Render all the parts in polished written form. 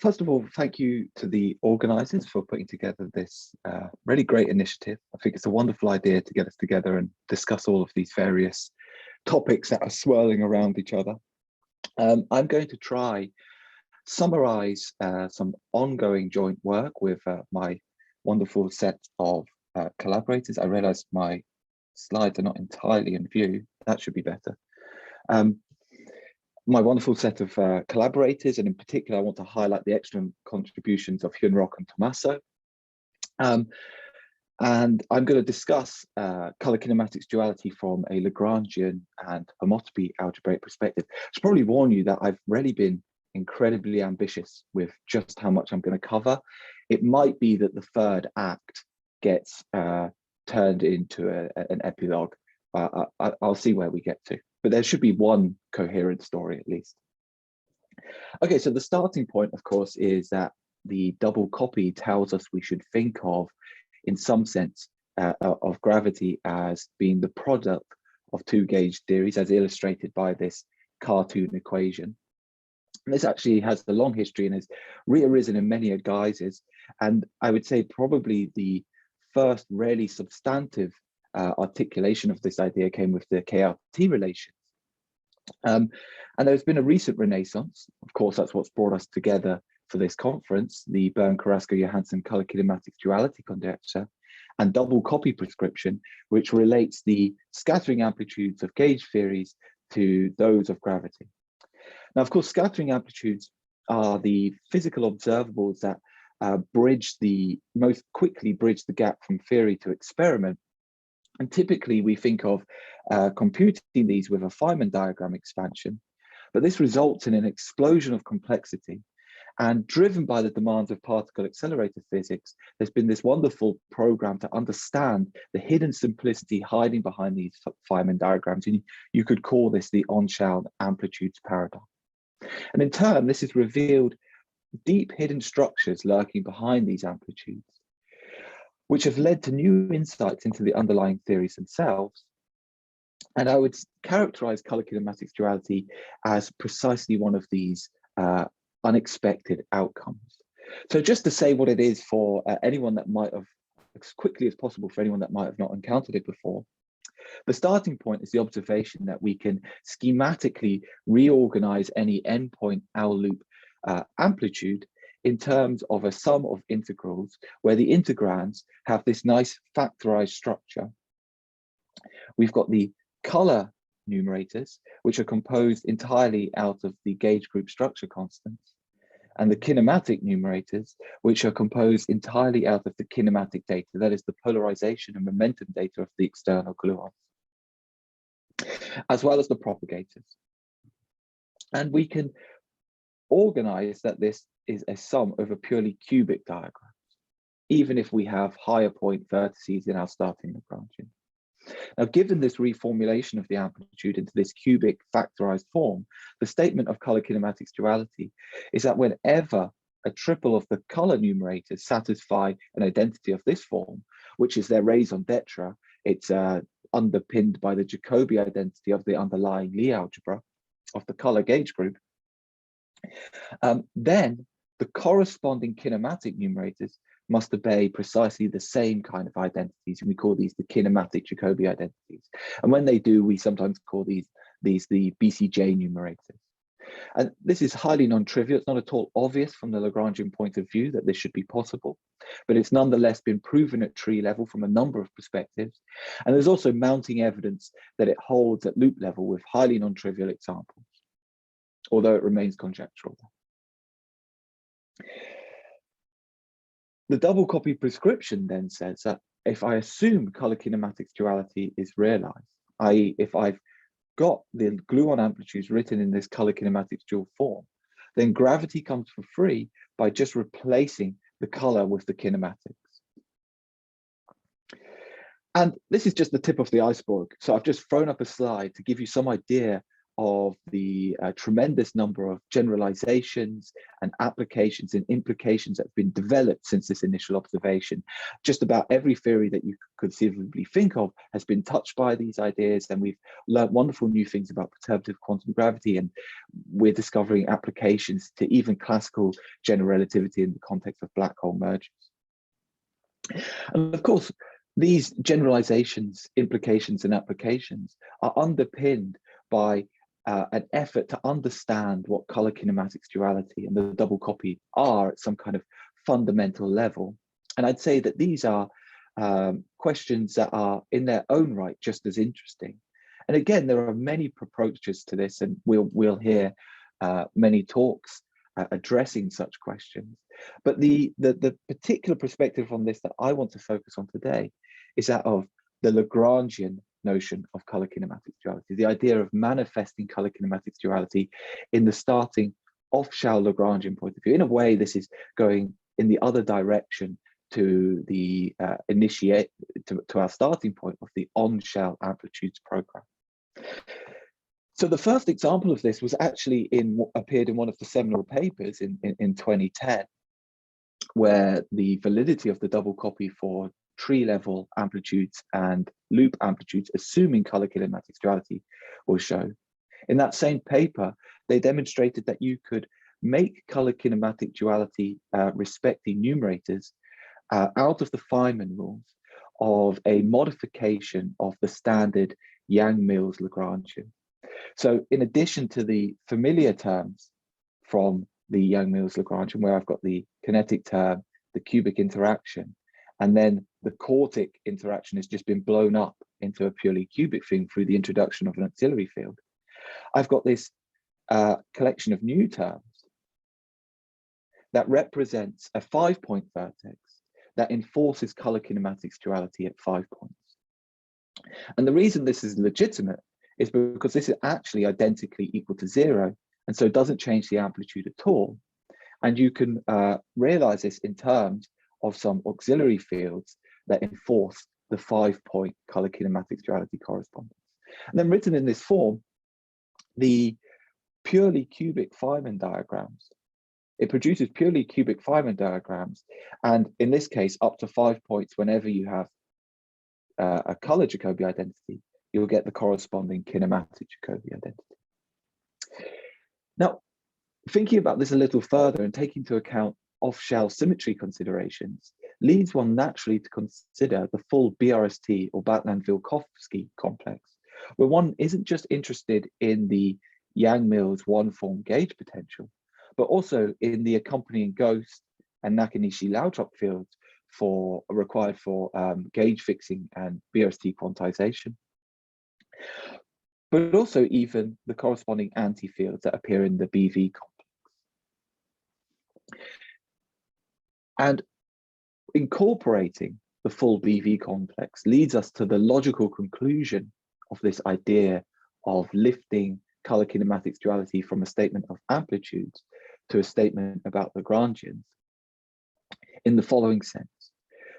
First of all, thank you to the organisers for putting together this really great initiative. I think it's a wonderful idea to get us together and discuss all of these various topics that are swirling around each other. I'm going to try summarise some ongoing joint work with my wonderful set of collaborators. I realise my slides are not entirely in view. That should be better. My wonderful set of collaborators, and in particular, I want to highlight the excellent contributions of Hyunrok and Tommaso. And I'm going to discuss color-kinematics duality from a Lagrangian and homotopy algebraic perspective. I should probably warn you that I've really been incredibly ambitious with just how much I'm going to cover. It might be that the third act gets turned into an epilogue. I'll see where we get to, but there should be one coherent story at least. Okay, so the starting point, of course, is that the double copy tells us we should think of, in some sense, of gravity as being the product of two gauge theories, as illustrated by this cartoon equation. And this actually has a long history and has rearisen in many guises. And I would say probably the first really substantive articulation of this idea came with the KRT relations. And there's been a recent renaissance. Of course, that's what's brought us together for this conference, the Bern-Carrasco-Johansson color-kinematics duality conjecture and double copy prescription, which relates the scattering amplitudes of gauge theories to those of gravity. Now, of course, scattering amplitudes are the physical observables that most quickly bridge the gap from theory to experiment. And typically we think of computing these with a Feynman diagram expansion, but this results in an explosion of complexity. And driven by the demands of particle accelerator physics, there's been this wonderful program to understand the hidden simplicity hiding behind these Feynman diagrams. And you could call this the on-shell amplitudes paradigm. And in turn, this has revealed deep hidden structures lurking behind these amplitudes, which have led to new insights into the underlying theories themselves. And I would characterize color-kinematics duality as precisely one of these unexpected outcomes. So just to say what it is for anyone that might have, as quickly as possible for anyone that might have not encountered it before, the starting point is the observation that we can schematically reorganize any endpoint owl loop amplitude in terms of a sum of integrals where the integrands have this nice factorized structure. We've got the color numerators, which are composed entirely out of the gauge group structure constants, and the kinematic numerators, which are composed entirely out of the kinematic data, that is the polarization and momentum data of the external gluons, as well as the propagators. And we can organize that this is a sum over purely cubic diagrams, even if we have higher point vertices in our starting Lagrangian. Now, given this reformulation of the amplitude into this cubic factorized form, the statement of color-kinematics duality is that whenever a triple of the color numerators satisfy an identity of this form, which is their raison d'etre, it's underpinned by the Jacobi identity of the underlying Lie algebra of the color gauge group, then the corresponding kinematic numerators must obey precisely the same kind of identities, and we call these the kinematic Jacobi identities. And when they do, we sometimes call these the BCJ numerators. And this is highly non-trivial. It's not at all obvious from the Lagrangian point of view that this should be possible, but it's nonetheless been proven at tree level from a number of perspectives. And there's also mounting evidence that it holds at loop level with highly non-trivial examples, although it remains conjectural. The double copy prescription then says that if I assume color kinematics duality is realized, i.e. if I've got the gluon amplitudes written in this color kinematics dual form, then gravity comes for free by just replacing the color with the kinematics. And this is just the tip of the iceberg. So I've just thrown up a slide to give you some idea of the tremendous number of generalizations and applications and implications that have been developed since this initial observation. Just about every theory that you could conceivably think of has been touched by these ideas, and we've learned wonderful new things about perturbative quantum gravity, and we're discovering applications to even classical general relativity in the context of black hole mergers. And of course, these generalizations, implications, and applications are underpinned by an effort to understand what color kinematics duality and the double copy are at some kind of fundamental level. And I'd say that these are questions that are in their own right just as interesting. And again, there are many approaches to this, and we'll hear many talks addressing such questions. But the particular perspective on this that I want to focus on today is that of the Lagrangian notion of color kinematics duality, the idea of manifesting color kinematics duality in the starting off-shell Lagrangian point of view. In a way, this is going in the other direction to the to our starting point of the on-shell amplitudes program. So the first example of this was actually appeared in one of the seminal papers in 2010, where the validity of the double copy for tree level amplitudes and loop amplitudes, assuming color kinematics duality, was shown. In that same paper, they demonstrated that you could make color kinematic duality respecting numerators out of the Feynman rules of a modification of the standard Yang-Mills Lagrangian. So in addition to the familiar terms from the Yang-Mills Lagrangian, where I've got the kinetic term, the cubic interaction, and then the quartic interaction has just been blown up into a purely cubic thing through the introduction of an auxiliary field, I've got this collection of new terms that represents a 5-point vertex that enforces color kinematics duality at 5 points. And the reason this is legitimate is because this is actually identically equal to 0, and so it doesn't change the amplitude at all. And you can realize this in terms of some auxiliary fields that enforce the 5-point color kinematics duality correspondence. And then written in this form, the purely cubic Feynman diagrams, it produces purely cubic Feynman diagrams, and in this case, up to 5 points whenever you have a color Jacobi identity, you'll get the corresponding kinematic Jacobi identity. Now, thinking about this a little further and taking into account off-shell symmetry considerations leads one naturally to consider the full BRST or Batman-Vilkovsky complex, where one isn't just interested in the Yang-Mills one-form gauge potential, but also in the accompanying Ghost and Nakanishi-Laudrup fields required for gauge fixing and BRST quantization, but also even the corresponding anti-fields that appear in the BV complex. And incorporating the full BV complex leads us to the logical conclusion of this idea of lifting color kinematics duality from a statement of amplitudes to a statement about Lagrangians in the following sense.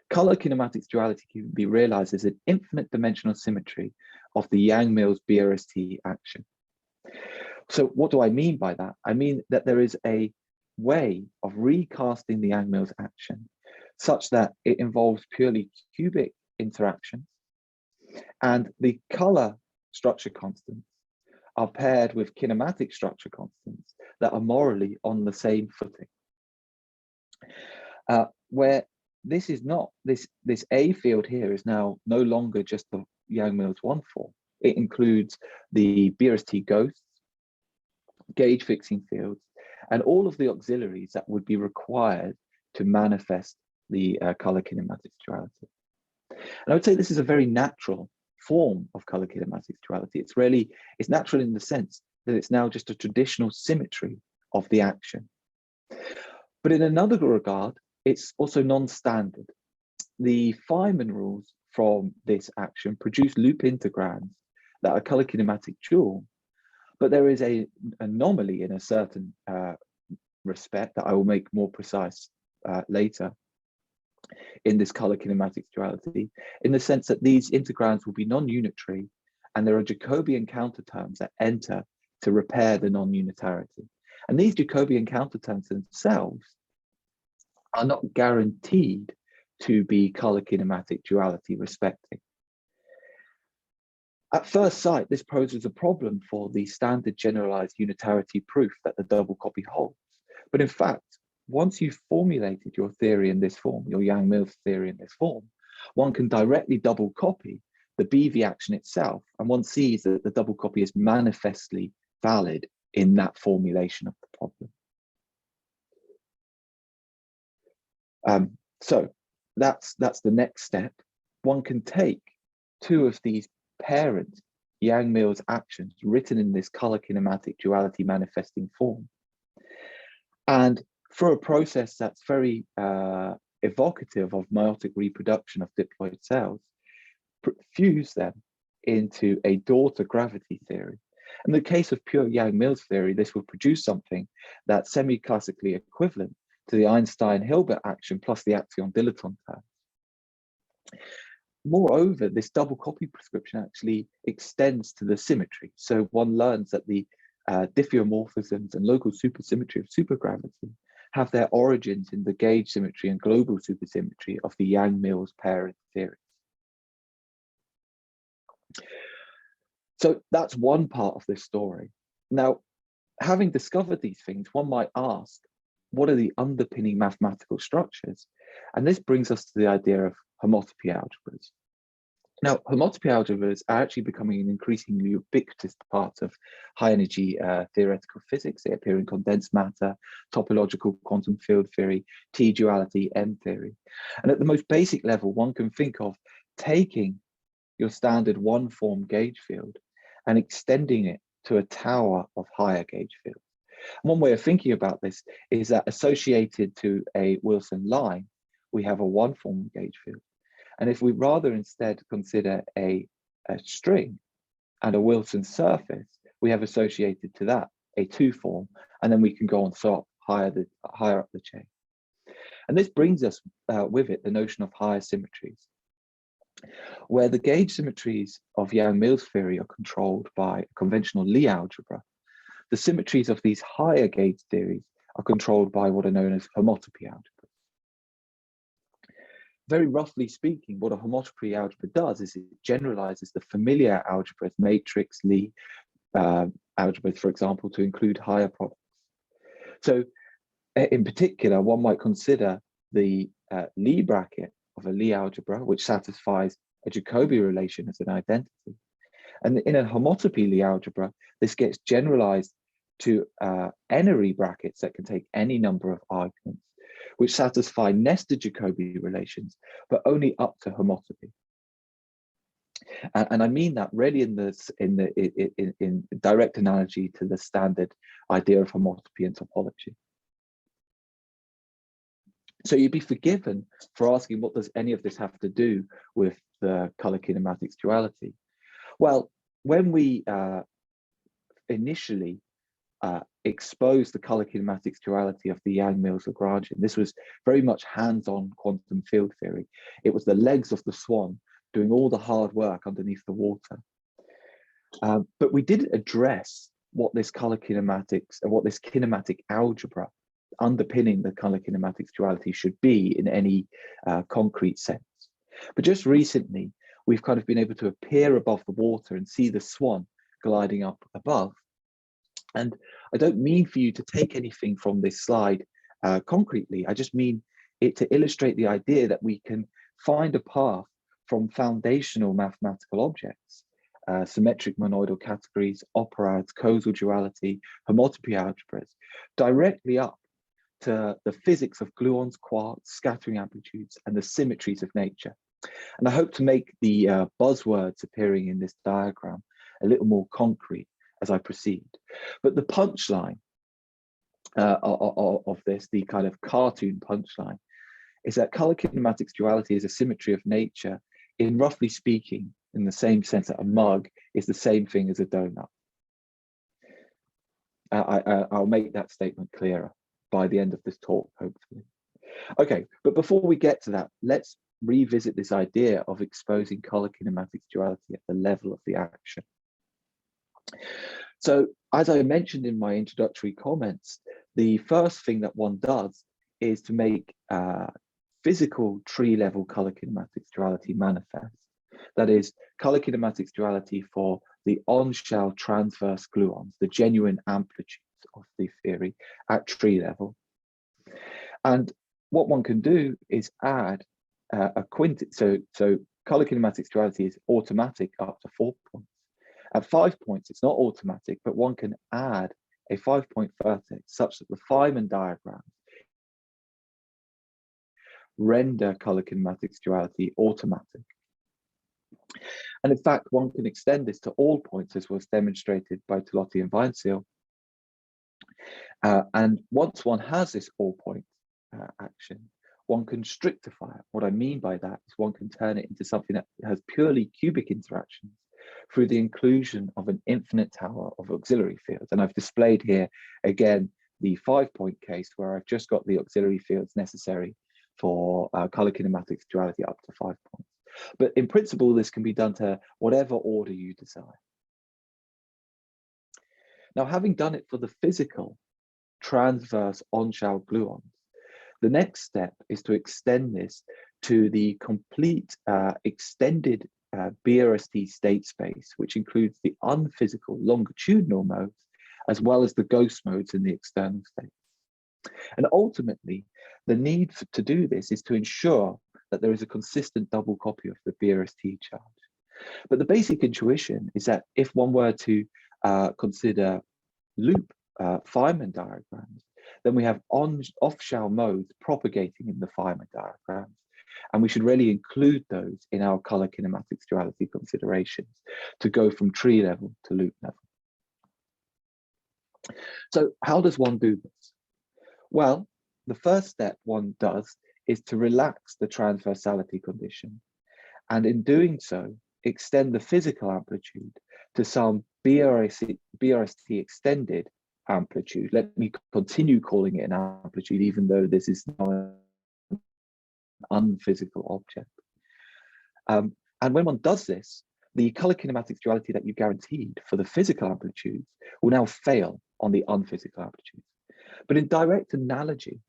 Color kinematics duality can be realized as an infinite dimensional symmetry of the Yang-Mills BRST action. So what do I mean by that? I mean that there is a way of recasting the Yang-Mills action such that it involves purely cubic interactions, and the color structure constants are paired with kinematic structure constants that are morally on the same footing. Where this is not, this A field here is now no longer just the Yang-Mills one form. It includes the BRST ghosts, gauge fixing fields, and all of the auxiliaries that would be required to manifest the color kinematics duality. And I would say this is a very natural form of color kinematics duality. It's natural in the sense that it's now just a traditional symmetry of the action. But in another regard, it's also non-standard. The Feynman rules from this action produce loop integrands that are color kinematic dual, but there is an anomaly in a certain respect that I will make more precise later in this color kinematics duality, in the sense that these integrands will be non-unitary, and there are Jacobian counter terms that enter to repair the non-unitarity. And these Jacobian counterterms themselves are not guaranteed to be color kinematic duality respecting. At first sight, this poses a problem for the standard generalized unitarity proof that the double copy holds. But in fact, once you've formulated your theory in this form, your Yang-Mills theory in this form, one can directly double copy the BV action itself, and one sees that the double copy is manifestly valid in that formulation of the problem. So that's the next step. One can take two of these parent Yang-Mills actions written in this color kinematic duality manifesting form, and through a process that's very evocative of meiotic reproduction of diploid cells, fuse them into a daughter gravity theory. In the case of pure Yang-Mills theory, this will produce something that's semi-classically equivalent to the Einstein-Hilbert action plus the axion-dilaton term. Moreover, this double copy prescription actually extends to the symmetry. So one learns that the diffeomorphisms and local supersymmetry of supergravity have their origins in the gauge symmetry and global supersymmetry of the Yang-Mills parent theories. So that's one part of this story. Now, having discovered these things, one might ask, what are the underpinning mathematical structures? And this brings us to the idea of homotopy algebras. Now, homotopy algebras are actually becoming an increasingly ubiquitous part of high energy theoretical physics. They appear in condensed matter, topological quantum field theory, T-duality, M theory. And at the most basic level, one can think of taking your standard one form gauge field and extending it to a tower of higher gauge fields. One way of thinking about this is that associated to a Wilson line, we have a one form gauge field. And if we rather instead consider a string and a Wilson surface, we have associated to that a two form, and then we can go on so up higher up the chain. And this brings us with it the notion of higher symmetries, where the gauge symmetries of Yang-Mills theory are controlled by a conventional Lie algebra. The symmetries of these higher gauge theories are controlled by what are known as homotopy algebras. Very roughly speaking, what a homotopy algebra does is it generalizes the familiar algebras, matrix, Lie algebras, for example, to include higher products. So in particular, one might consider the Lie bracket of a Lie algebra, which satisfies a Jacobi relation as an identity. And in a homotopy Lie algebra, this gets generalized to n-ary brackets that can take any number of arguments, which satisfy nested Jacobi relations, but only up to homotopy. And I mean that really in direct analogy to the standard idea of homotopy in topology. So you'd be forgiven for asking, what does any of this have to do with the color kinematics duality? Well, when we initially exposed the color kinematics duality of the Yang-Mills Lagrangian, this was very much hands-on quantum field theory. It was the legs of the swan doing all the hard work underneath the water. But we didn't address what this color kinematics and what this kinematic algebra underpinning the color kinematics duality should be in any concrete sense. But just recently, we've kind of been able to appear above the water and see the swan gliding up above. And I don't mean for you to take anything from this slide concretely. I just mean it to illustrate the idea that we can find a path from foundational mathematical objects, symmetric monoidal categories, operads, causal duality, homotopy algebras, directly up to the physics of gluons, quarks, scattering amplitudes, and the symmetries of nature. And I hope to make the buzzwords appearing in this diagram a little more concrete as I proceed. But the punchline of this, the kind of cartoon punchline, is that color kinematics duality is a symmetry of nature in, roughly speaking, in the same sense that a mug is the same thing as a donut. I'll make that statement clearer by the end of this talk, hopefully. Okay, but before we get to that, let's revisit this idea of exposing color kinematics duality at the level of the action. So As I mentioned in my introductory comments, the first thing that one does is to make physical tree-level color kinematics duality manifest. That is, color kinematics duality for the on-shell transverse gluons, the genuine amplitudes of the theory at tree level. And what one can do is add a quintet. So color kinematics duality is automatic up to 4 points. At 5 points, it's not automatic, but one can add a 5-point vertex such that the Feynman diagrams render color kinematics duality automatic. And in fact, one can extend this to all points, as was demonstrated by Duality and Weinzierl. And once one has this all-point action, one can strictify it. What I mean by that is one can turn it into something that has purely cubic interactions through the inclusion of an infinite tower of auxiliary fields. And I've displayed here, again, the 5-point case where I've just got the auxiliary fields necessary for color kinematics duality up to 5 points. But in principle, this can be done to whatever order you desire. Now, having done it for the physical transverse on-shell gluons, the next step is to extend this to the complete extended BRST state space, which includes the unphysical longitudinal modes, as well as the ghost modes in the external state. And ultimately, the need to do this is to ensure that there is a consistent double copy of the BRST charge. But the basic intuition is that if one were to consider loop Feynman diagrams, then we have off-shell modes propagating in the Feynman diagrams. And we should really include those in our color kinematics duality considerations to go from tree level to loop level. So how does one do this? Well, the first step one does is to relax the transversality condition. And in doing so, extend the physical amplitude to some BRST extended amplitude. Let me continue calling it an amplitude, even though this is now an unphysical object. And when one does this, the color kinematics duality that you guaranteed for the physical amplitudes will now fail on the unphysical amplitudes. But in direct analogy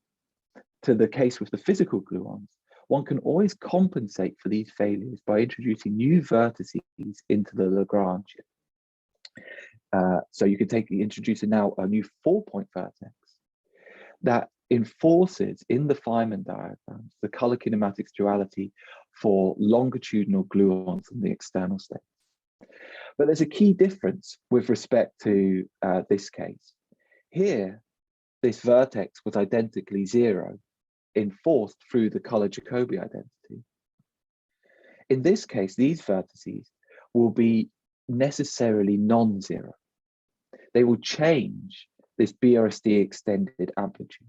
to the case with the physical gluons, one can always compensate for these failures by introducing new vertices into the Lagrangian. So you can introduce now a new 4-point vertex that enforces in the Feynman diagrams the color kinematics duality for longitudinal gluons in the external state. But there's a key difference with respect to this case. Here, this vertex was identically 0, enforced through the color Jacobi identity. In this case, these vertices will be necessarily non-zero. They will change this BRST extended amplitude.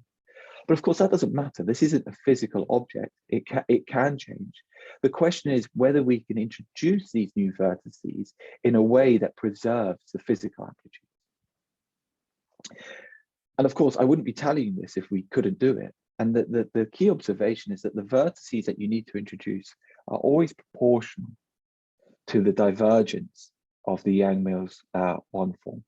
But of course, that doesn't matter. This isn't a physical object. It can change. The question is whether we can introduce these new vertices in a way that preserves the physical amplitude. And of course, I wouldn't be telling you this if we couldn't do it. And the key observation is that the vertices that you need to introduce are always proportional to the divergence of the Yang-Mills one form.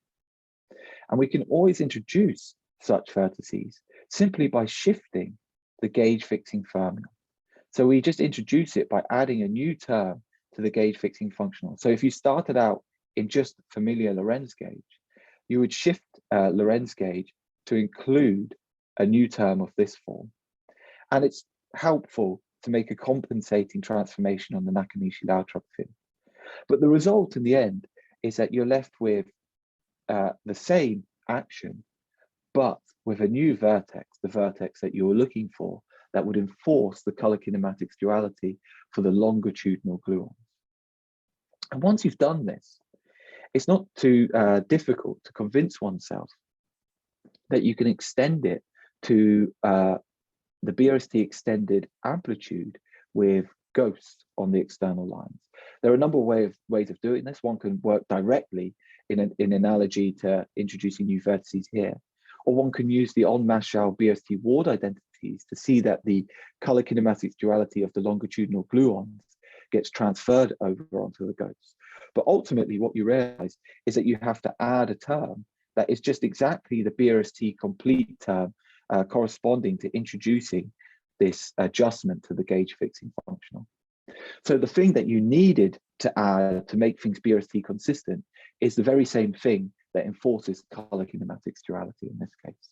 And we can always introduce such vertices simply by shifting the gauge fixing fermion. So we just introduce it by adding a new term to the gauge fixing functional. So if you started out in just familiar Lorentz gauge, you would shift Lorentz gauge to include a new term of this form. And it's helpful to make a compensating transformation on the Nakanishi-Lautrop field. But the result in the end is that you're left with the same action, but with a new vertex, the vertex that you were looking for, that would enforce the color kinematics duality for the longitudinal gluons. And once you've done this, it's not too difficult to convince oneself that you can extend it to the BRST extended amplitude with ghosts on the external lines. There are a number of ways of doing this. One can work directly in analogy to introducing new vertices here, or one can use the on-Maschal BRST Ward identities to see that the color kinematics duality of the longitudinal gluons gets transferred over onto the ghosts. But ultimately, what you realize is that you have to add a term that is just exactly the BRST complete term corresponding to introducing this adjustment to the gauge fixing functional. So the thing that you needed to add to make things BRST consistent is the very same thing that enforces color kinematics duality in this case.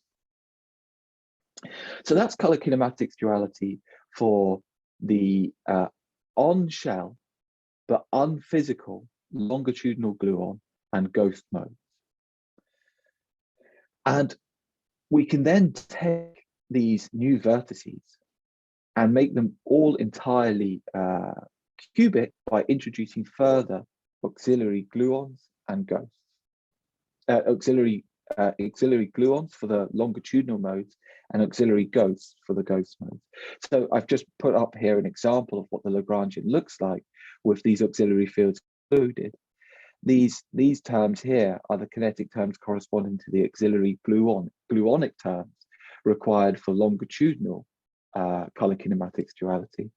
So that's color kinematics duality for the on-shell but unphysical longitudinal gluon and ghost modes. And we can then take these new vertices and make them all entirely cubic by introducing further auxiliary gluons and ghosts. Auxiliary gluons for the longitudinal modes and auxiliary ghosts for the ghost modes. So I've just put up here an example of what the Lagrangian looks like with these auxiliary fields included. These terms here are the kinetic terms corresponding to the auxiliary gluonic terms required for longitudinal color kinematics duality.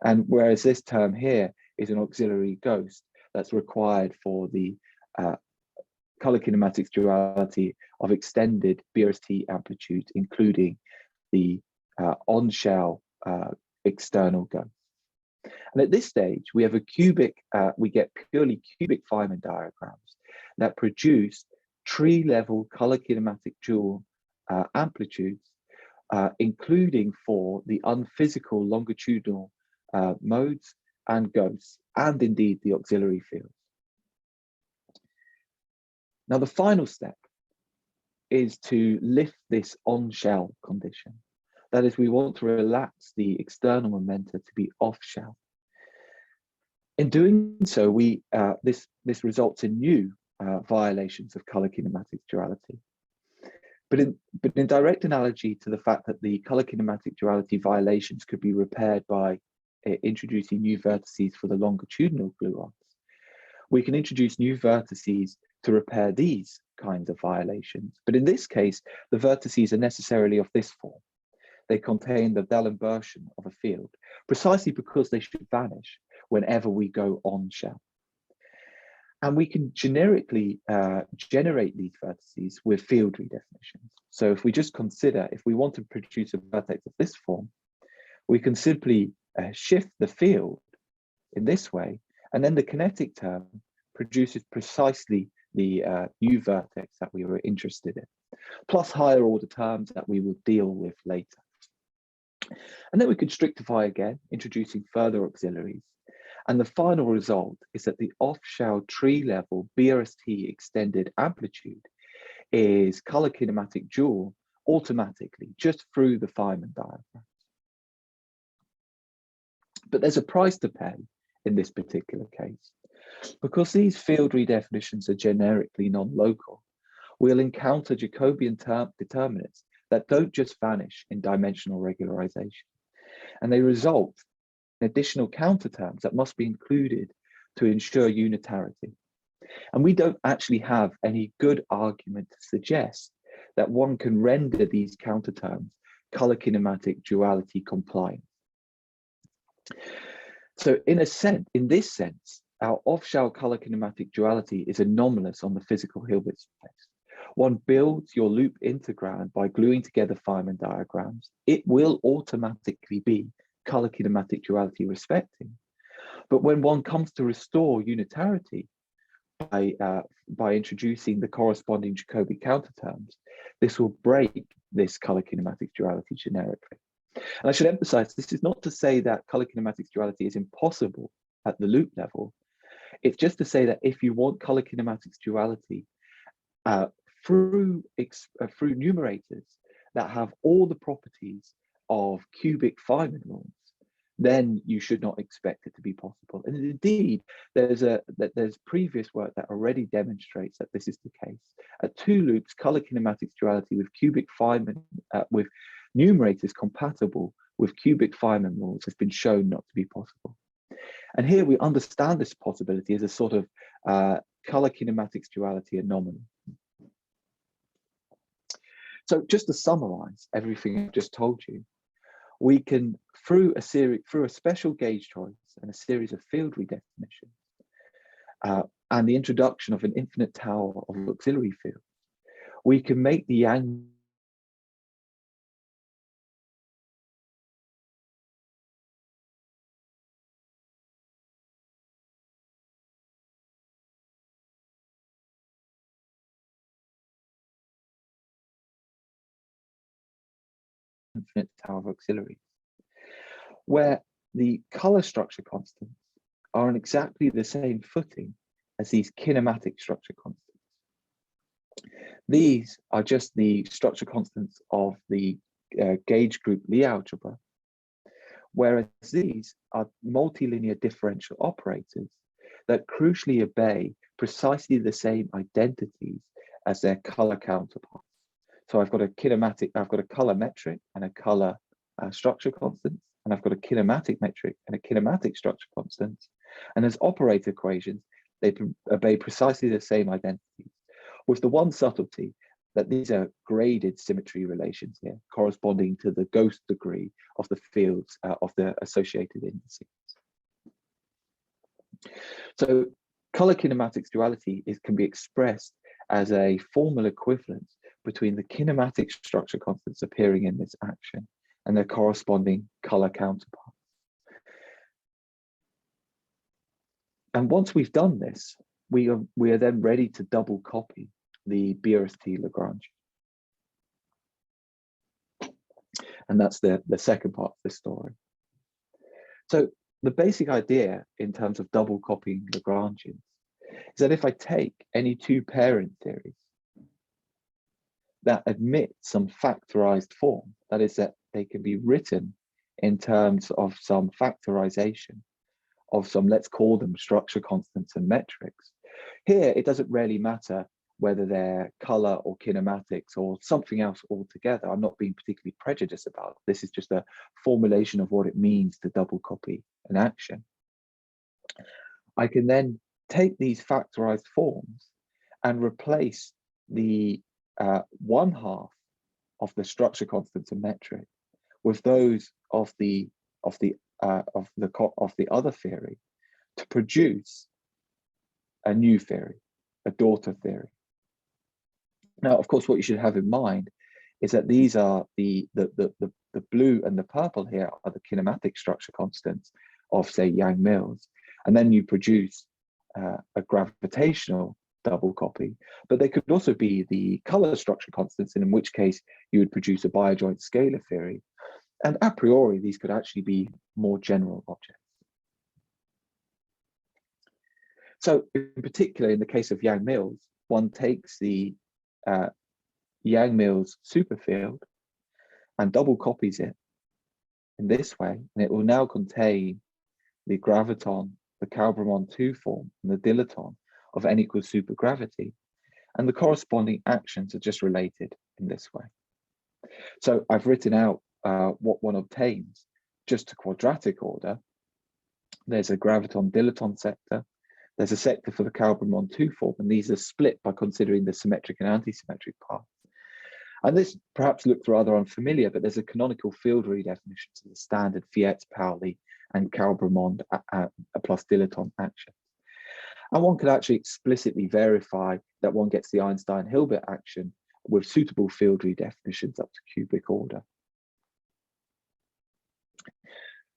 And whereas this term here is an auxiliary ghost that's required for the color kinematics duality of extended BRST amplitudes, including the on-shell external ghost. And at this stage, we have a cubic, we get purely cubic Feynman diagrams that produce tree-level color kinematic dual amplitudes, including for the unphysical longitudinal modes and ghosts, and indeed the auxiliary fields. Now, the final step is to lift this on-shell condition. That is, we want to relax the external momenta to be off-shell. In doing so, this results in new violations of color kinematics duality. But in direct analogy to the fact that the color kinematic duality violations could be repaired by introducing new vertices for the longitudinal gluons, we can introduce new vertices to repair these kinds of violations. But in this case, the vertices are necessarily of this form. They contain the Leron Borsten of a field, precisely because they should vanish whenever we go on shell. And we can generically generate these vertices with field redefinitions. So if we just consider, if we want to produce a vertex of this form, we can simply shift the field in this way, and then the kinetic term produces precisely the new vertex that we were interested in, plus higher order terms that we will deal with later. And then we can strictify again, introducing further auxiliaries. And the final result is that the off-shell tree level BRST extended amplitude is color kinematic dual automatically, just through the Feynman diagram. But there's a price to pay in this particular case. Because these field redefinitions are generically non-local, we'll encounter Jacobian determinants that don't just vanish in dimensional regularization, and they result in additional counter terms that must be included to ensure unitarity. And we don't actually have any good argument to suggest that one can render these counter terms color kinematic duality compliant. So in this sense, our off-shell color kinematic duality is anomalous on the physical Hilbert space. One builds your loop integrand by gluing together Feynman diagrams. It will automatically be color kinematic duality respecting. But when one comes to restore unitarity by introducing the corresponding Jacobi counterterms, this will break this color kinematic duality generically. And I should emphasize, this is not to say that color kinematics duality is impossible at the loop level. It's just to say that if you want color kinematics duality through numerators that have all the properties of cubic Feynman rules, then you should not expect it to be possible. And indeed, there's previous work that already demonstrates that this is the case. At two loops, color kinematics duality with cubic Feynman, with numerators compatible with cubic Feynman rules has been shown not to be possible. And here we understand this possibility as a sort of color kinematics duality anomaly. So just to summarize everything I've just told you, we can, through a special gauge choice and a series of field redefinitions, and the introduction of an infinite tower of auxiliary fields, we can make the Yang infinite tower of auxiliaries, where the color structure constants are on exactly the same footing as these kinematic structure constants. These are just the structure constants of the gauge group Lie algebra, whereas these are multilinear differential operators that crucially obey precisely the same identities as their color counterparts. So I've got a kinematic, I've got a color metric and a color structure constant, and I've got a kinematic metric and a kinematic structure constant. And as operator equations, they obey precisely the same identities, with the one subtlety that these are graded symmetry relations here, corresponding to the ghost degree of the fields of the associated indices. So color kinematics duality can be expressed as a formal equivalence between the kinematic structure constants appearing in this action and their corresponding color counterparts. And once we've done this, we are then ready to double copy the BRST Lagrangian. And that's the second part of this story. So the basic idea in terms of double copying Lagrangians is that if I take any two parent theories that admit some factorized form, that is that they can be written in terms of some factorization of some, let's call them structure constants and metrics. Here, it doesn't really matter whether they're color or kinematics or something else altogether. I'm not being particularly prejudiced about it. This is just a formulation of what it means to double copy an action. I can then take these factorized forms and replace the one half of the structure constants and metric with those of the other theory to produce a new theory, a daughter theory. Now, of course, what you should have in mind is that these are the blue and the purple here are the kinematic structure constants of, say, Yang-Mills, and then you produce a gravitational double copy, but they could also be the color structure constants, and in which case you would produce a bijoint scalar theory. And a priori, these could actually be more general objects. So in particular, in the case of Yang-Mills, one takes the Yang-Mills superfield and double copies it in this way, and it will now contain the graviton, the Kalbromon 2 form, and the dilaton of n equals supergravity, and the corresponding actions are just related in this way. So I've written out what one obtains just to quadratic order. There's a graviton dilaton sector. There's a sector for the Kalbromon 2 form, and these are split by considering the symmetric and anti-symmetric paths. And this perhaps looks rather unfamiliar, but there's a canonical field redefinition to the standard Fiat-Pauli and Kalbromon plus dilaton actions. And one could actually explicitly verify that one gets the Einstein-Hilbert action with suitable field redefinitions up to cubic order.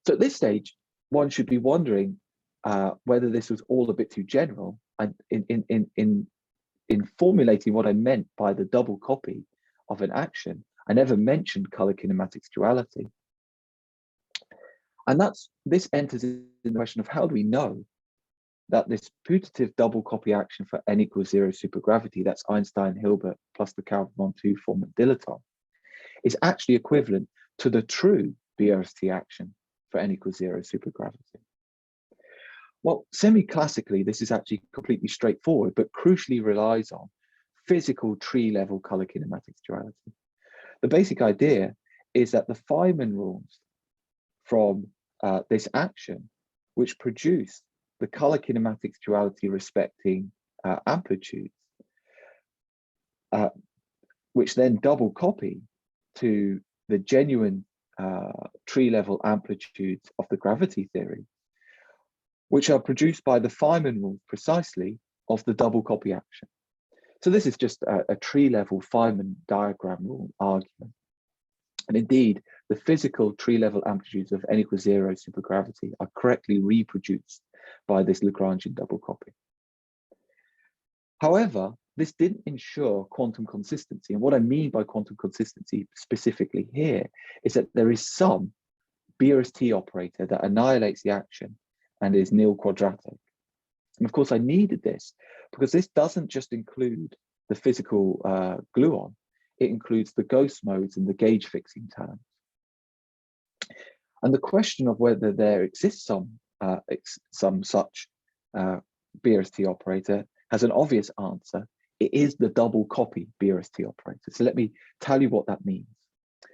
So at this stage, one should be wondering whether this was all a bit too general. And in formulating what I meant by the double copy of an action, I never mentioned color kinematics duality. And this enters in the question of how do we know that this putative double copy action for n equals 0 supergravity, that's Einstein-Hilbert plus the Kalbromon 2 form of dilaton, is actually equivalent to the true BRST action for n equals 0 supergravity. Well, semi-classically, this is actually completely straightforward, but crucially relies on physical tree-level color kinematics duality. The basic idea is that the Feynman rules from this action, which produce the color kinematics duality respecting amplitudes, which then double copy to the genuine tree-level amplitudes of the gravity theory, which are produced by the Feynman rule precisely of the double copy action. So this is just a tree-level Feynman diagram rule argument. And indeed, the physical tree-level amplitudes of n equals 0 supergravity are correctly reproduced by this Lagrangian double copy. However, this didn't ensure quantum consistency. And what I mean by quantum consistency specifically here is that there is some BRST operator that annihilates the action and is nil quadratic. And of course, I needed this because this doesn't just include the physical gluon, it includes the ghost modes and the gauge fixing terms. And the question of whether there exists some such BRST operator has an obvious answer. It is the double copy BRST operator. So let me tell you what that means.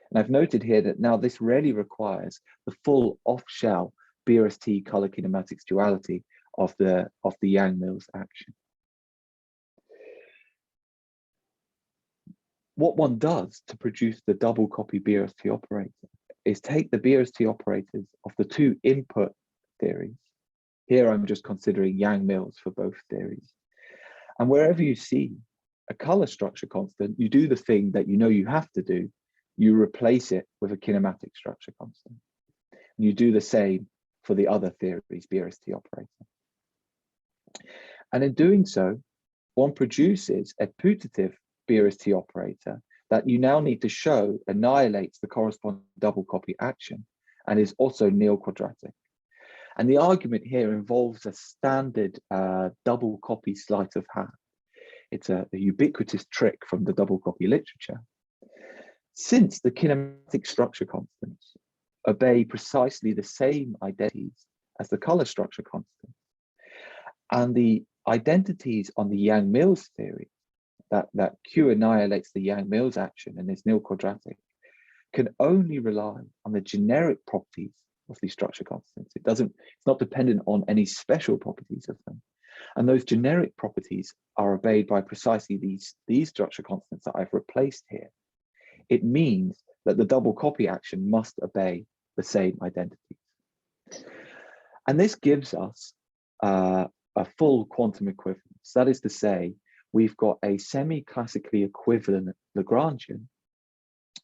And I've noted here that now this rarely requires the full off-shell BRST color kinematics duality of the Yang-Mills action. What one does to produce the double copy BRST operator is take the BRST operators of the two input theories. Here I'm just considering Yang-Mills for both theories. And wherever you see a color structure constant, you do the thing that you know you have to do. You replace it with a kinematic structure constant. And you do the same for the other theories, BRST operator. And in doing so, one produces a putative BRST operator that you now need to show annihilates the corresponding double copy action and is also nil quadratic. And the argument here involves a standard double copy sleight of hand. It's a ubiquitous trick from the double copy literature. Since the kinematic structure constants obey precisely the same identities as the color structure constant, and the identities on the Yang-Mills theory, that Q annihilates the Yang-Mills action and is nil quadratic, can only rely on the generic properties of these structure constants. It's not dependent on any special properties of them. And those generic properties are obeyed by precisely these structure constants that I've replaced here. It means that the double copy action must obey the same identities. And this gives us a full quantum equivalence. That is to say, we've got a semi-classically equivalent Lagrangian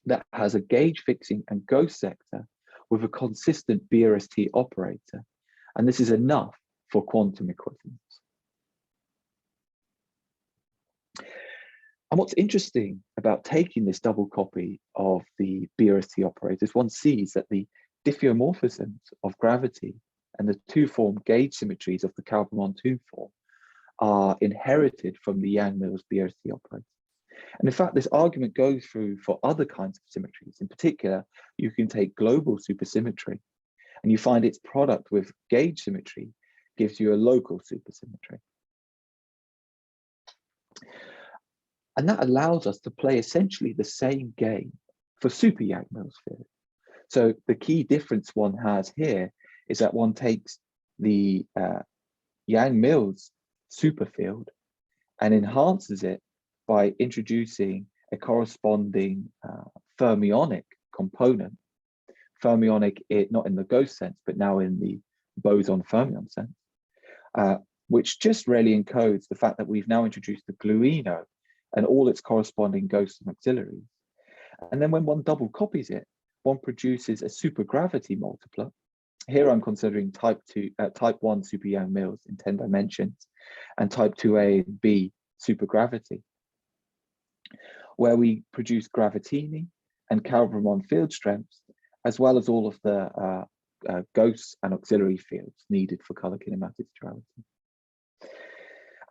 that has a gauge fixing and ghost sector with a consistent BRST operator. And this is enough for quantum equivalence. And what's interesting about taking this double copy of the BRST operators, one sees that the diffeomorphisms of gravity and the two-form gauge symmetries of the Kalbermann-2 form are inherited from the Yang-Mills BRST operator. And in fact, this argument goes through for other kinds of symmetries. In particular, you can take global supersymmetry and you find its product with gauge symmetry gives you a local supersymmetry. And that allows us to play essentially the same game for super Yang-Mills theory. So the key difference one has here is that one takes the Yang-Mills superfield and enhances it by introducing a corresponding fermionic component. Fermionic, not in the ghost sense, but now in the boson fermion sense, which just really encodes the fact that we've now introduced the gluino and all its corresponding ghosts and auxiliaries. And then when one double copies it, one produces a supergravity multipler. Here I'm considering type 1 super Yang-Mills in 10 dimensions and type 2A and B supergravity, where we produce gravitini and Kalbermann field strengths, as well as all of the ghosts and auxiliary fields needed for color kinematics duality.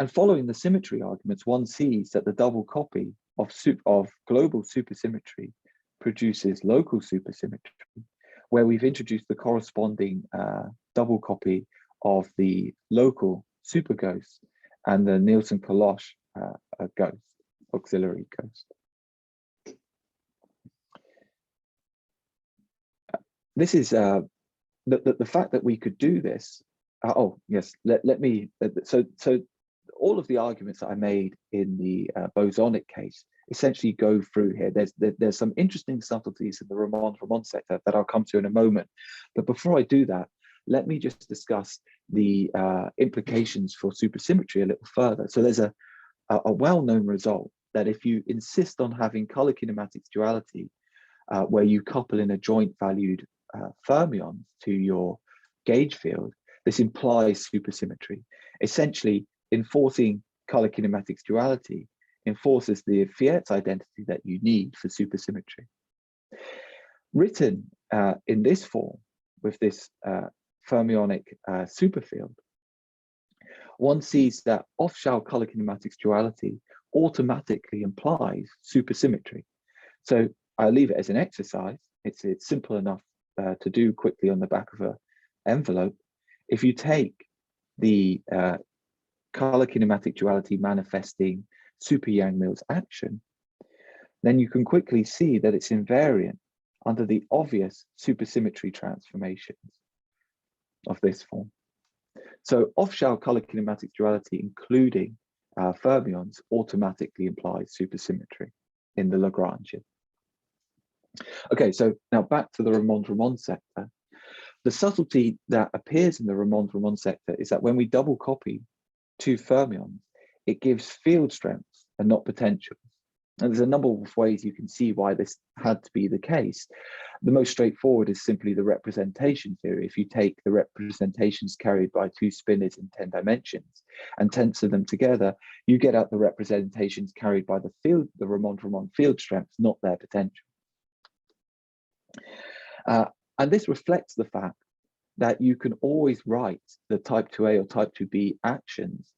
And following the symmetry arguments, one sees that the double copy of global supersymmetry produces local supersymmetry, where we've introduced the corresponding double copy of the local super ghost and the Nielsen-Kolosch ghost, auxiliary ghost. This is the fact that we could do this. Oh yes, let me. So all of the arguments that I made in the bosonic case essentially go through here. There's some interesting subtleties in the Ramond sector that I'll come to in a moment. But before I do that, let me just discuss the implications for supersymmetry a little further. So there's a well-known result that if you insist on having color kinematics duality, where you couple in a joint valued fermion to your gauge field, this implies supersymmetry. Essentially, enforcing color kinematics duality enforces the Fiat's identity that you need for supersymmetry. Written in this form, with this fermionic superfield, one sees that off-shell color kinematics duality automatically implies supersymmetry. So I'll leave it as an exercise. It's simple enough to do quickly on the back of an envelope. If you take the color kinematic duality manifesting super Yang-Mills action, then you can quickly see that it's invariant under the obvious supersymmetry transformations of this form. So off-shell color kinematics duality, including fermions, automatically implies supersymmetry in the Lagrangian. Okay, so now back to the Ramond-Ramond sector. The subtlety that appears in the Ramond-Ramond sector is that when we double copy two fermions, it gives field strengths and not potentials. And there's a number of ways you can see why this had to be the case. The most straightforward is simply the representation theory. If you take the representations carried by two spinors in 10 dimensions and tensor them together, you get out the representations carried by the Ramond-Ramond field strengths, not their potential. And this reflects the fact that you can always write the type 2A or type 2B actions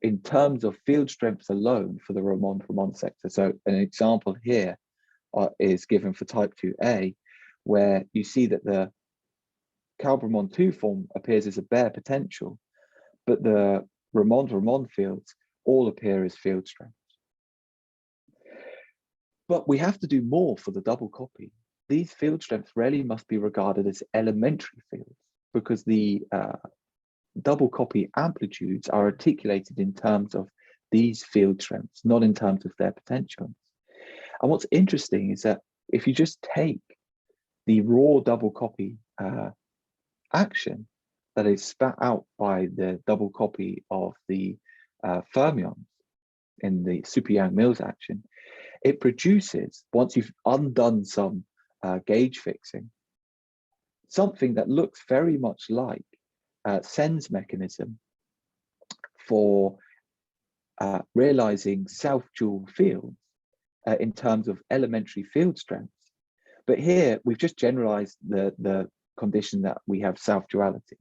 in terms of field strengths alone for the Ramond-Ramond sector. So an example here is given for type 2A, where you see that the Kalb-Ramond 2 form appears as a bare potential, but the Ramond-Ramond fields all appear as field strengths. But we have to do more for the double copy. These field strengths really must be regarded as elementary fields, because the double copy amplitudes are articulated in terms of these field strengths, not in terms of their potentials. And what's interesting is that if you just take the raw double copy action that is spat out by the double copy of the fermions in the super Yang-Mills action, it produces, once you've undone some gauge fixing, something that looks very much like Sen's mechanism for realizing self-dual fields in terms of elementary field strengths. But here we've just generalized the condition that we have self-duality.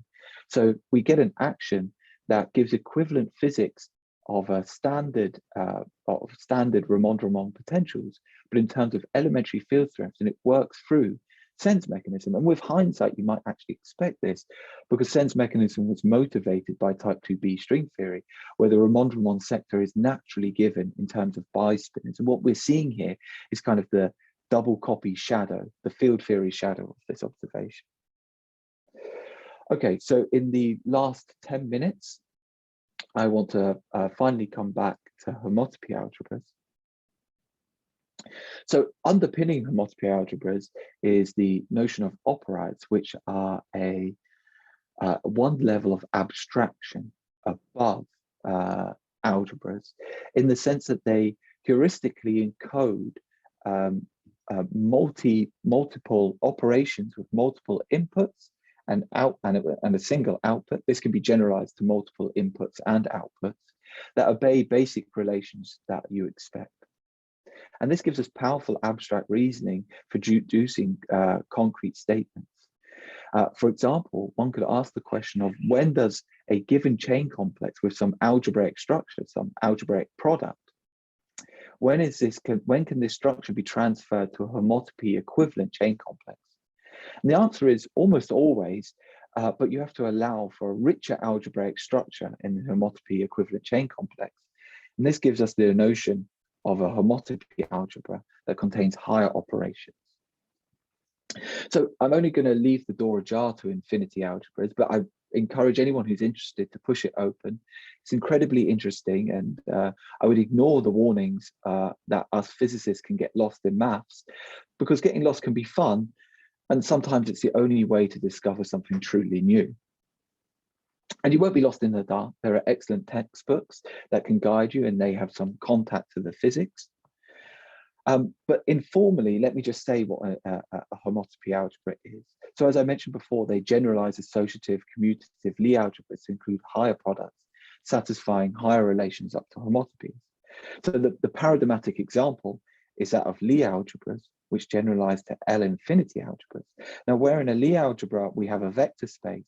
So we get an action that gives equivalent physics of a standard Ramond-Ramond potentials, but in terms of elementary field strengths, and it works through Sen's mechanism. And with hindsight, you might actually expect this, because Sen's mechanism was motivated by type 2B string theory, where the Ramond-Ramond sector is naturally given in terms of bispinors. And what we're seeing here is kind of the double copy shadow, the field theory shadow of this observation. Okay, so in the last 10 minutes, I want to finally come back to homotopy algebras. So underpinning homotopy algebras is the notion of operads, which are a one level of abstraction above algebras, in the sense that they heuristically encode multiple operations with multiple inputs and a single output. This can be generalized to multiple inputs and outputs that obey basic relations that you expect. And this gives us powerful abstract reasoning for deducing concrete statements. For example, one could ask the question of, when does a given chain complex with some algebraic structure, some algebraic product, when can this structure be transferred to a homotopy equivalent chain complex? And the answer is almost always, but you have to allow for a richer algebraic structure in the homotopy equivalent chain complex. And this gives us the notion of a homotopy algebra that contains higher operations. So I'm only going to leave the door ajar to infinity algebras, but I encourage anyone who's interested to push it open. It's incredibly interesting, and I would ignore the warnings that us physicists can get lost in maths, because getting lost can be fun, and sometimes it's the only way to discover something truly new. And you won't be lost in the dark. There are excellent textbooks that can guide you, and they have some contact to the physics. But informally, let me just say what a homotopy algebra is. So as I mentioned before, they generalize associative, commutative Lie algebras to include higher products, satisfying higher relations up to homotopies. So the paradigmatic example is that of Lie algebras, which generalize to L-infinity algebras. Now, where in a Lie algebra, we have a vector space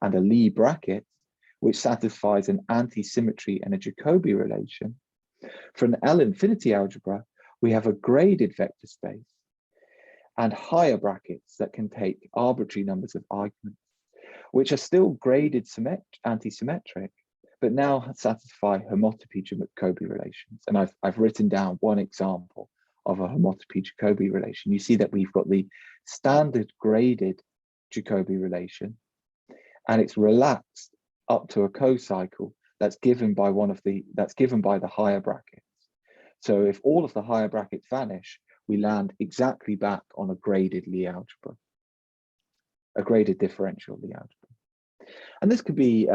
and a Lie bracket, which satisfies an anti-symmetry and a Jacobi relation. For an L-infinity algebra, we have a graded vector space and higher brackets that can take arbitrary numbers of arguments, which are still graded anti-symmetric, but now satisfy homotopy Jacobi relations. And I've written down one example of a homotopy Jacobi relation. You see that we've got the standard graded Jacobi relation, and it's relaxed up to a co-cycle that's given by the higher brackets. So if all of the higher brackets vanish, we land exactly back on a graded Lie algebra, a graded differential Lie algebra. And this could be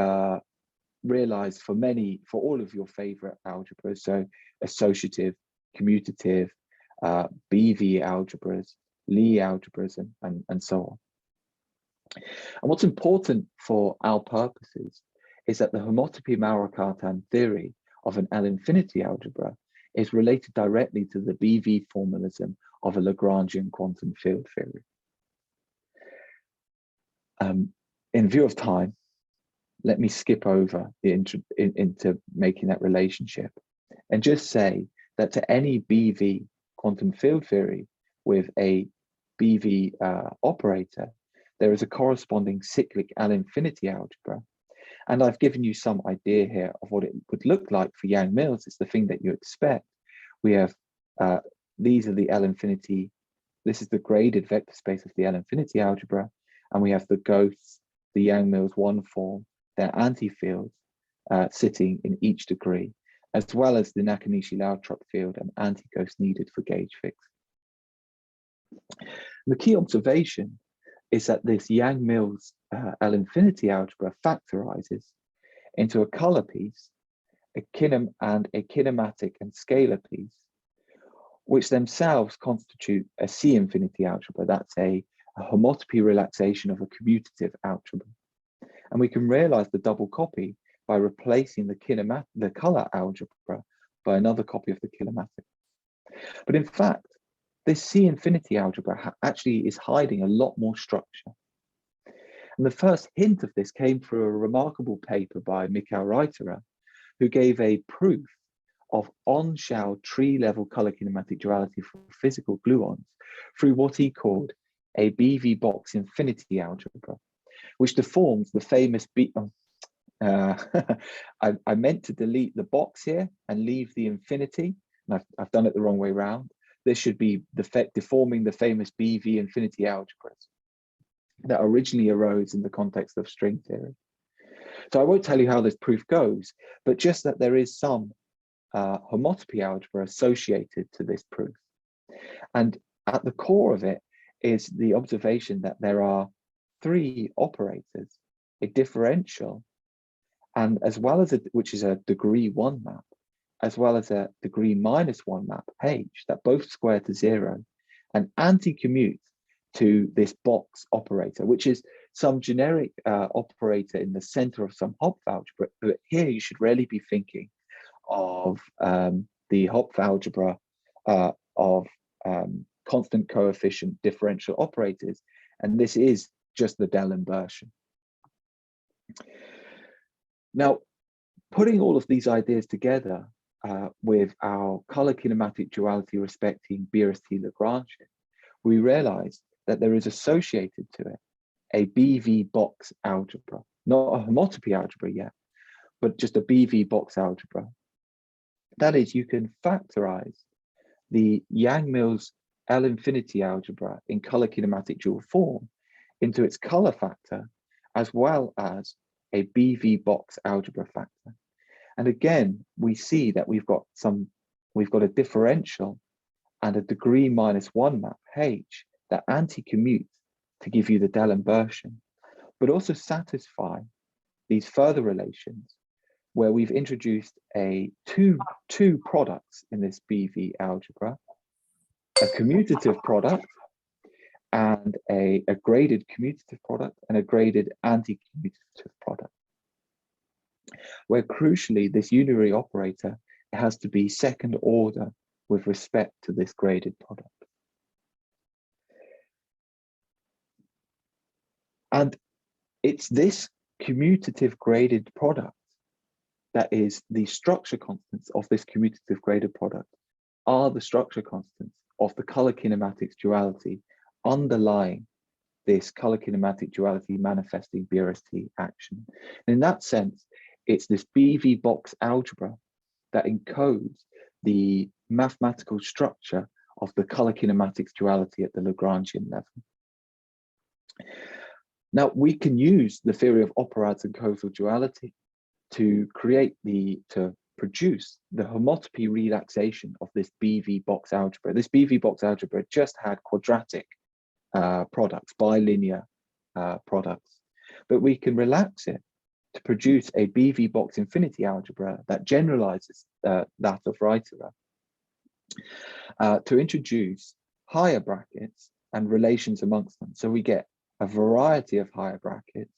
realized for all of your favorite algebras. So associative, commutative, BV algebras, Lie algebras, and so on. And what's important for our purposes is that the homotopy Maurras-Cartan theory of an L-infinity algebra is related directly to the BV formalism of a Lagrangian quantum field theory. In view of time, let me skip over into making that relationship and just say that to any BV quantum field theory with a BV operator, there is a corresponding cyclic L-infinity algebra. And I've given you some idea here of what it would look like for Yang-Mills. It's the thing that you expect. We have, these are the L-infinity, this is the graded vector space of the L-infinity algebra. And we have the ghosts, the Yang-Mills one form, their anti-fields sitting in each degree, as well as the Nakanishi-Lautrop field and anti-ghost needed for gauge fix. The key observation is that this Yang-Mills L-infinity algebra factorizes into a color piece, a kinematic and scalar piece, which themselves constitute a C-infinity algebra. That's a homotopy relaxation of a commutative algebra. And we can realize the double copy by replacing the color algebra by another copy of the kinematic. But in fact, this C-infinity algebra actually is hiding a lot more structure. And the first hint of this came through a remarkable paper by Mikhail Reiterer, who gave a proof of on-shell tree-level color kinematic duality for physical gluons through what he called a BV box infinity algebra, which deforms the famous I meant to delete the box here and leave the infinity, and I've done it the wrong way around. This should be deforming the famous BV infinity algebras that originally arose in the context of string theory. So I won't tell you how this proof goes, but just that there is some homotopy algebra associated to this proof. And at the core of it is the observation that there are three operators, a differential, and as well as which is a degree 1 map, as well as a degree -1 map H, that both square to 0 and anti-commute to this box operator, which is some generic operator in the center of some Hopf algebra. But here you should really be thinking of the Hopf algebra of constant coefficient differential operators. And this is just the Del inversion. Now, putting all of these ideas together with our color kinematic duality respecting BRST Lagrangian, we realize that there is associated to it a BV box algebra, not a homotopy algebra yet, but just a BV box algebra. That is, you can factorize the Yang-Mills L-infinity algebra in color kinematic dual form into its color factor, as well as a BV box algebra factor. And again, we see that we've got a differential and a degree -1 map H that anti-commute to give you the Del inversion, but also satisfy these further relations where we've introduced two products in this BV algebra, a commutative product and a graded commutative product and a graded anti-commutative product, where crucially this unary operator has to be second order with respect to this graded product. And it's this commutative graded product that is the structure constants of this commutative graded product are the structure constants of the color kinematics duality underlying this color kinematic duality manifesting BRST action. And in that sense, it's this BV box algebra that encodes the mathematical structure of the color kinematics duality at the Lagrangian level. Now, we can use the theory of operads and causal duality to produce the homotopy relaxation of this BV box algebra. This BV box algebra just had quadratic products, bilinear products, but we can relax it to produce a BV box infinity algebra that generalizes that of Reiterer, to introduce higher brackets and relations amongst them. So we get a variety of higher brackets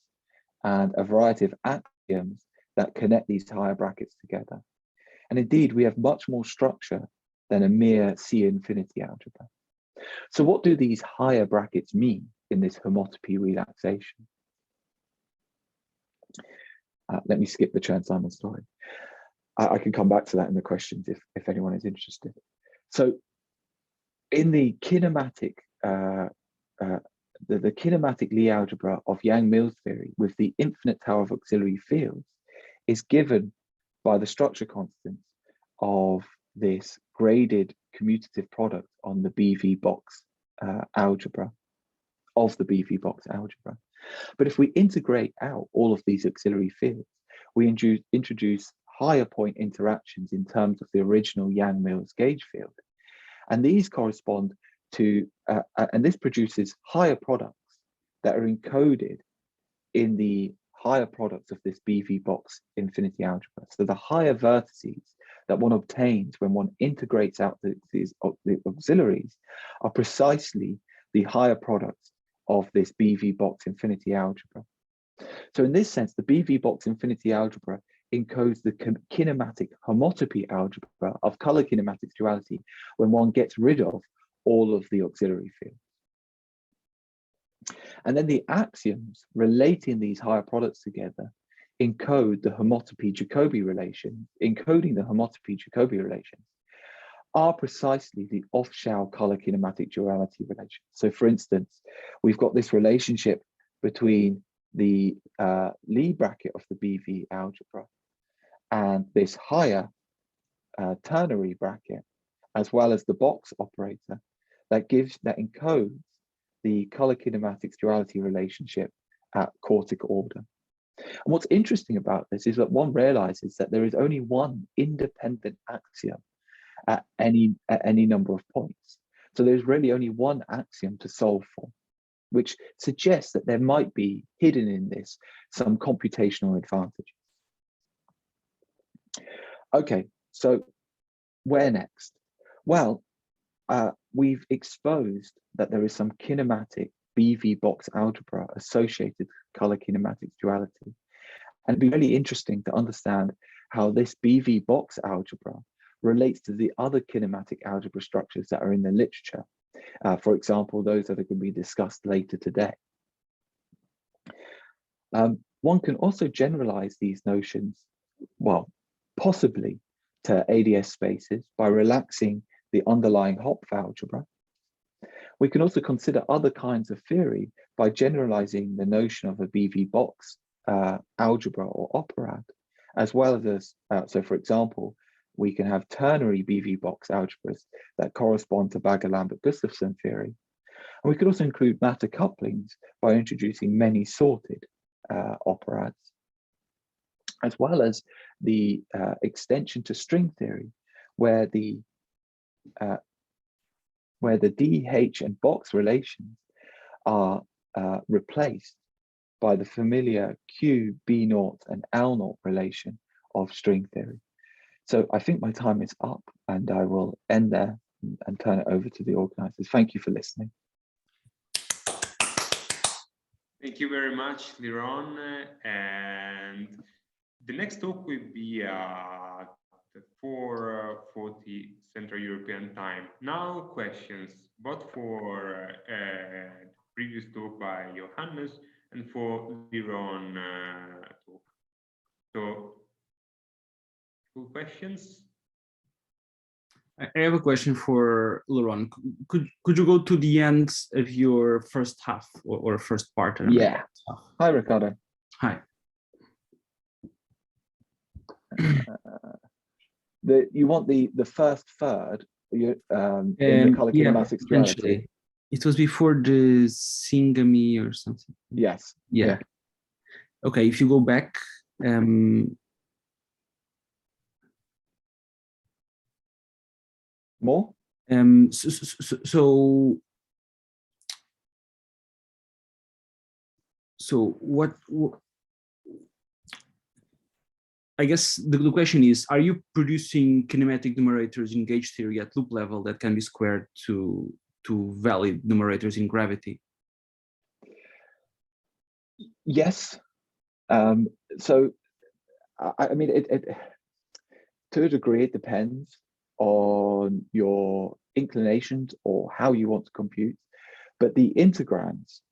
and a variety of axioms that connect these higher brackets together. And indeed, we have much more structure than a mere C infinity algebra. So what do these higher brackets mean in this homotopy relaxation? Let me skip the Chern-Simons story. I can come back to that in the questions if anyone is interested. So in the kinematic, the kinematic Lie algebra of Yang-Mills theory with the infinite tower of auxiliary fields is given by the structure constants of this graded commutative product on the BV box algebra, of the BV box algebra. But if we integrate out all of these auxiliary fields, we introduce higher point interactions in terms of the original Yang-Mills gauge field. And these correspond to, and this produces higher products that are encoded in the higher products of this BV box infinity algebra. So the higher vertices that one obtains when one integrates out the auxiliaries are precisely the higher products of this BV box infinity algebra. So in this sense, the BV box infinity algebra encodes the kinematic homotopy algebra of color kinematics duality when one gets rid of all of the auxiliary fields. And then the axioms relating these higher products together encode the homotopy Jacobi relations. Encoding the homotopy Jacobi relations are precisely the off-shell color kinematic duality relation. So for instance, we've got this relationship between the Lie bracket of the BV algebra and this higher ternary bracket, as well as the box operator that encodes the color kinematics duality relationship at quartic order. And what's interesting about this is that one realizes that there is only one independent axiom at any number of points. So there's really only one axiom to solve for, which suggests that there might be hidden in this some computational advantages. Okay, so where next? Well, we've exposed that there is some kinematic BV box algebra associated with color kinematics duality. And it'd be really interesting to understand how this BV box algebra relates to the other kinematic algebra structures that are in the literature. For example, those that are going to be discussed later today. One can also generalize these notions, well, possibly to ADS spaces by relaxing the underlying Hopf algebra. We can also consider other kinds of theory by generalizing the notion of a BV box algebra or operad, as well as, so for example, we can have ternary BV box algebras that correspond to Bagger-Lambert-Gustafson theory. And we could also include matter couplings by introducing many sorted operads, as well as the extension to string theory, where the DH and box relations are replaced by the familiar Q, B naught, and L naught relation of string theory. So I think my time is up, and I will end there and turn it over to the organizers. Thank you for listening. Thank you very much, Leron. And the next talk will be at 4:40 Central European Time. Now questions, both for the previous talk by Johannes and for Leron talk. So, two questions. I have a question for Leron. Could you go to the end of your first half or first part? Yeah. Hi, Ricardo. Hi. You want the first third in the Color-Kinematics duality? It was before the Singami or something. Yes. Yeah. Okay, if you go back. More? So what I guess the question is, are you producing kinematic numerators in gauge theory at loop level that can be squared to valid numerators in gravity? Yes. So I mean, to a degree, it depends on your inclinations or how you want to compute, but the integrands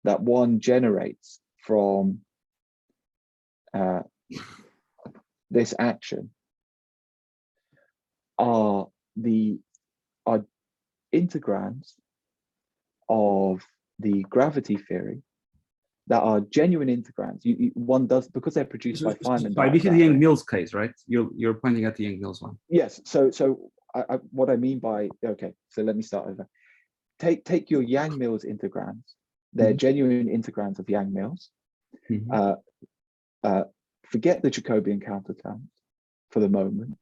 that one generates from this action are integrands of the gravity theory that are genuine integrands. One does, because they're produced by Feynman. This is the Yang-Mills case, right? You're pointing at the Yang-Mills one. Yes. So what I mean by, okay, so let me start over. Take your Yang-Mills integrands. They're genuine integrands of Yang-Mills. Forget the Jacobian counterterms for the moment.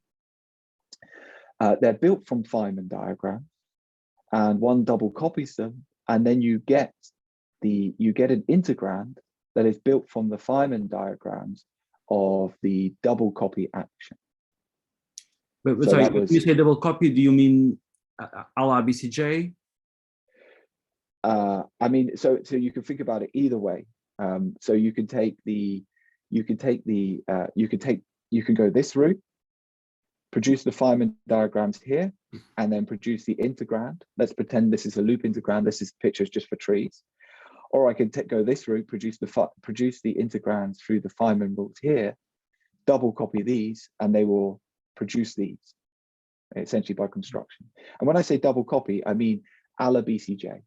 They're built from Feynman diagrams, and one double copies them, and then you get an integrand that is built from the Feynman diagrams of the double copy action. But so sorry, when you say double copy, do you mean a la BCJ? I mean, so you can think about it either way. So you can go this route, produce the Feynman diagrams here, and then produce the integrand. Let's pretend this is a loop integrand. This is pictures just for trees. Or I can go this route, produce the integrands through the Feynman rules here, double copy these, and they will produce these, essentially by construction. And when I say double copy, I mean a la BCJ.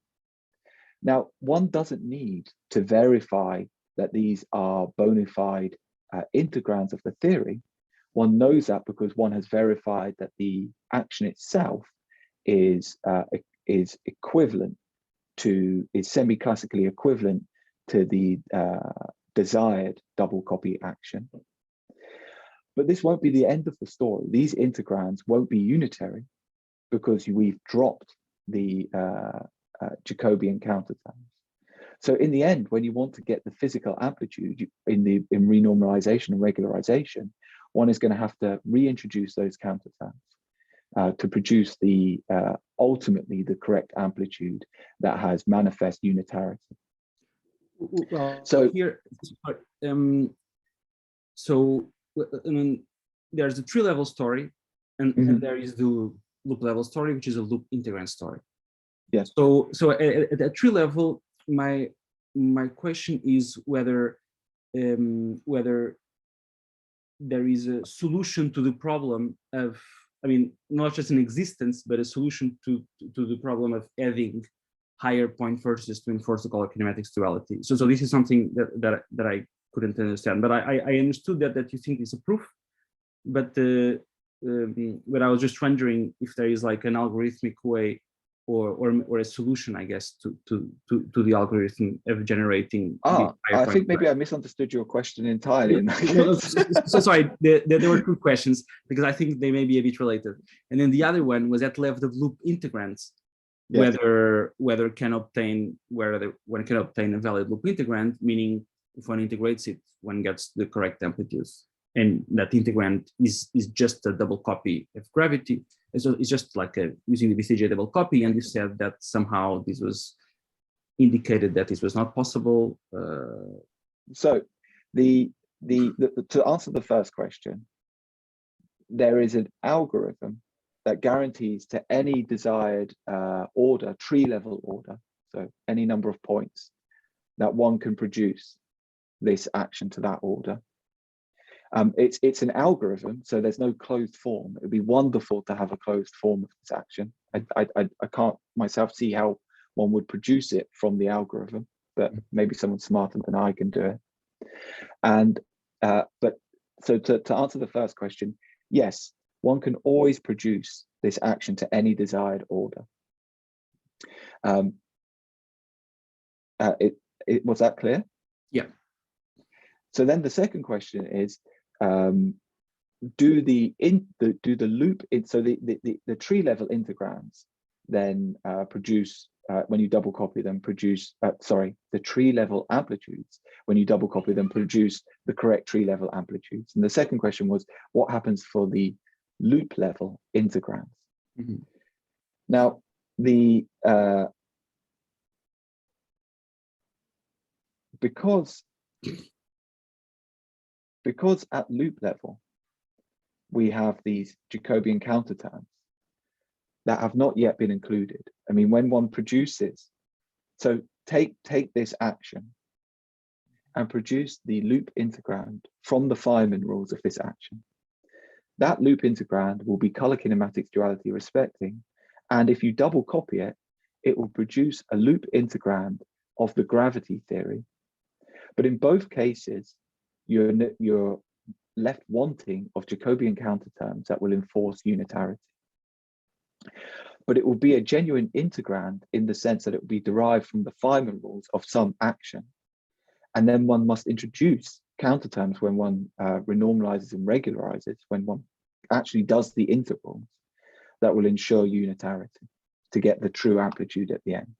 Now, one doesn't need to verify that these are bona fide integrands of the theory. One knows that because one has verified that the action itself is equivalent to, is semi-classically equivalent to the desired double copy action. But this won't be the end of the story. These integrands won't be unitary because we've dropped the Jacobian counterterms. So in the end, when you want to get the physical amplitude in renormalization and regularization, one is going to have to reintroduce those counterterms to produce the ultimately the correct amplitude that has manifest unitarity. Well, so here, so I mean, there's the tree-level story, and there is the loop-level story, which is a loop integrand story. Yes. So at tree level, my question is whether whether there is a solution to the problem of, I mean, not just an existence, but a solution to the problem of adding higher point vertices to enforce the Color-Kinematics duality. So this is something that I couldn't understand, but I understood that you think it's a proof, but I was just wondering if there is like an algorithmic way or a solution, I guess, to the algorithm of generating. I think maybe I misunderstood your question entirely. So sorry, there were two questions because I think they may be a bit related. And then the other one was at level of loop integrants. Yes. whether one can obtain a valid loop integrand, meaning if one integrates it, one gets the correct amplitudes, and that integrand is just a double copy of gravity. So it's just like using the BCJ double copy, and you said that somehow this was indicated that this was not possible. So to answer the first question, there is an algorithm that guarantees to any desired order, tree level order, so any number of points, that one can produce this action to that order. It's an algorithm, so there's no closed form. It would be wonderful to have a closed form of this action. I can't myself see how one would produce it from the algorithm, but maybe someone smarter than I can do it. And but so to answer the first question, yes, one can always produce this action to any desired order. Was that clear? Yeah. So then the second question is, do the loop so the tree level integrands then produce when you double copy them produce the tree level amplitudes when you double copy them produce the correct tree level amplitudes? And the second question was, what happens for the loop level integrands? Mm-hmm. Now because at loop level we have these Jacobian counterterms that have not yet been included. I mean, when one produces, so take this action and produce the loop integrand from the Feynman rules of this action. That loop integrand will be color kinematics duality respecting, and if you double copy it, it will produce a loop integrand of the gravity theory. But in both cases, you're left wanting of Jacobian counterterms that will enforce unitarity. But it will be a genuine integrand in the sense that it will be derived from the Feynman rules of some action. And then one must introduce counterterms when one renormalizes and regularizes, when one actually does the integrals that will ensure unitarity to get the true amplitude at the end.